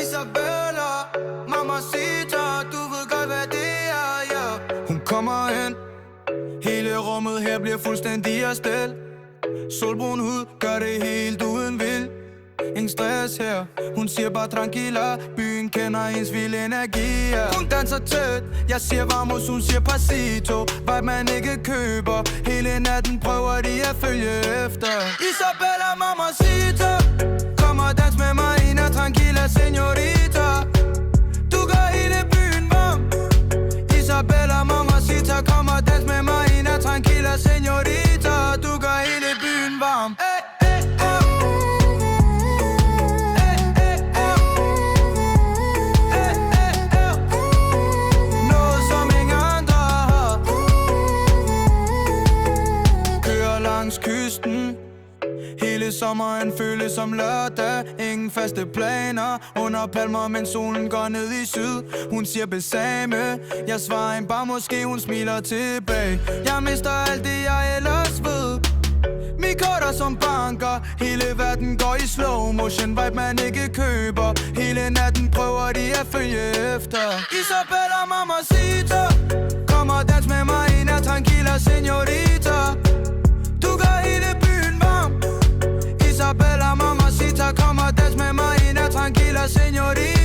Isabella, mamacita, du ved godt hvad det er, yeah. Hun kommer hen, hele rummet her bliver fuldstændig af stel. Solbrun hud gør det helt uden vild. Ingen stress her, hun siger bare tranquila. Byen kender hendes vilde energi, yeah. Hun danser tæt, jeg siger vamos, hun siger pasito. Vibe man ikke køber, hele natten prøver de at følge efter. Isabella, mamacita, kom og dans med mig, Ina, tranquila, señorita. Du gør hele byen varm. Isabella, mamacita, kom og dans med mig, Ina, tranquila, señorita. Du gør hele byen varm. Kysten. Hele sommeren føles som lørdag. Ingen faste planer under palmer, men solen går ned i syd. Hun siger besame, jeg svarer en bare måske, hun smiler tilbage. Jeg mister alt det jeg ellers ved. Mikotter som banker, hele verden går i slow motion. Vibe man ikke køber, hele natten prøver de at følge efter. Isabella, mamacita, kom og dans med mig, Ina, tranquila, señorita. Du gør hele byen varm. Isabella, mamacita, kom og dans med mig, Ina, tranquila, señorita.